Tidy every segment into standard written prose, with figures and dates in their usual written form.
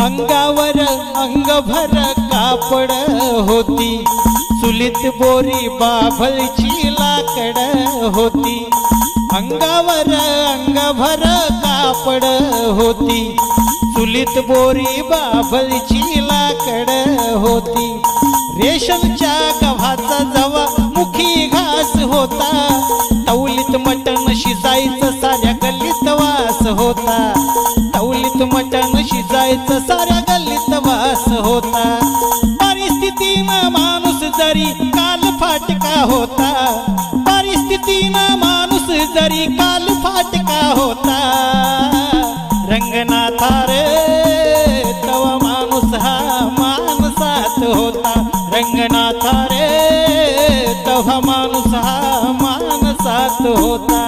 अंगावर अंगभर कापड होती, चुलीत बोरी बाभळची लाकड होती। अंगावर अंगभर कापड होती, चुलीत बोरी बाभळची लाकड होती। रेशमच्या गव्हाचा जवा मुखी घास होता, तवलीत मटण शिजायचं साऱ्या गल्लीत वास होता। तवलीत मटण शिजायचं साऱ्या गल्लीत वास होता। परिस्थितीनं माणूस जरी काल फाटका होता, परिस्थितीनं माणूस जरी काल फाटका होता। रंगनाथा रे तवा माणूस हा माणसात होता, रंगनाथा रे तवा माणूस हा माणसात होता।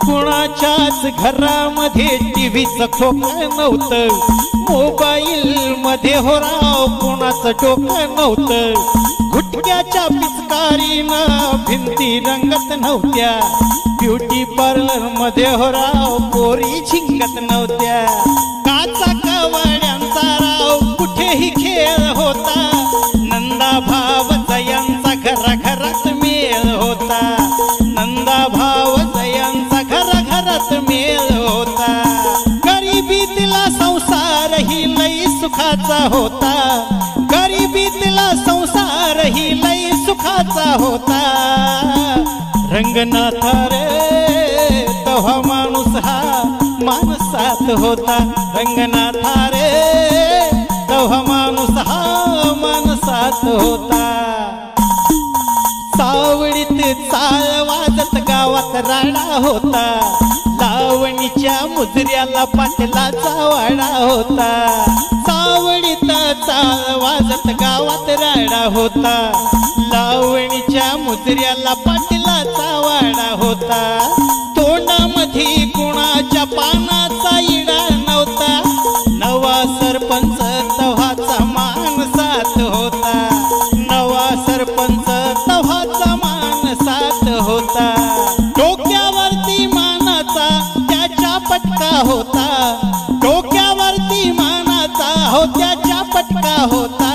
कुणाच्याच घरामध्ये टीव्हीचं खोकं नव्हतं, मोबाईल मध्ये हो राव कुणाचं डोकं नव्हतं। गुटख्याच्या पिचकारीनं भिंती रंगत नव्हत्या, ब्युटी पार्लर मध्ये हो राव पोरी झिंगत नव्हत्या। काचा कवाड्यांचा राव कुठेही खेळ होता, नंदा भाव जयांचा घराघरात मेळ होता। नंदा भाव जयांचा घराघरात मेळ होता। गरिबीतला संसार ही लई सुखाचा होता, गरिबीतला संसार ही लई सुखाचा होता। रंगनाथा रे तवा माणूस हा माणसात होता, रंगनाथा रे तवा माणूस हा माणसात होता। सावळीत चाळ वाजत गावात राडा होता, लावणीच्या मुजऱ्याला पाटलाचा वाडा होता। सावळीत चाळ वाजत गावात राडा होता, लावणीच्या मुजऱ्याला पाटलाचा वाडा होता। तोंडामध्ये कुणाच्या पानाचा इडा नव्हता, नवा सरपंच तव्हाचा माणसात होता। नवा सरपंच तव्हाचा माणसात होता। डोक्यावरती मानाचा त्याच्या पटका होता, डोक्यावरती मानाचा हो त्याच्या पटका होता।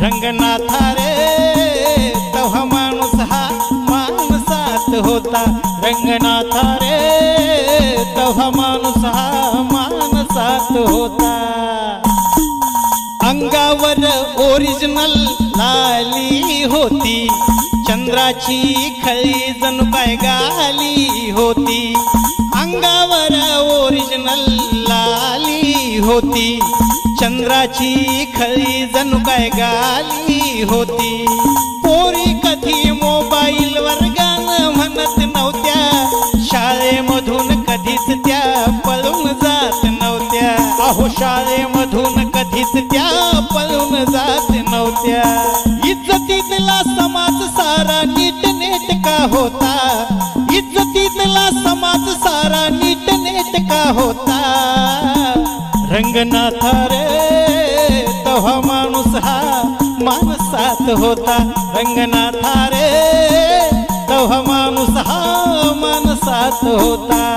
रंगनाथा रे तवा माणूस हा माणसात होता, रंगनाथा रे तवा माणूस हा माणसात होता। अंगावर ओरिजिनल लाली होती, चंद्राची खळी जणू काय गाली होती। अंगावर ओरिजिनल लाली होती, चंद्राची खळी जणू काय गाली होती। पोरी कधी मोबाईल वर गाणं म्हणत नव्हत्या, शाळेमधून कधीच त्या पळून जात नव्हत्या। अहो शाळेमधून कधीच त्या पळून जात नव्हत्या। इज्जतीतला समाज सारा नीटनेटका होता, इज्जतीतला समाज सारा नीटनेटका होता। रंगनाथा रे तवा माणूस हा माणसात होता, रंगनाथा रे तवा माणूस हा माणसात होता।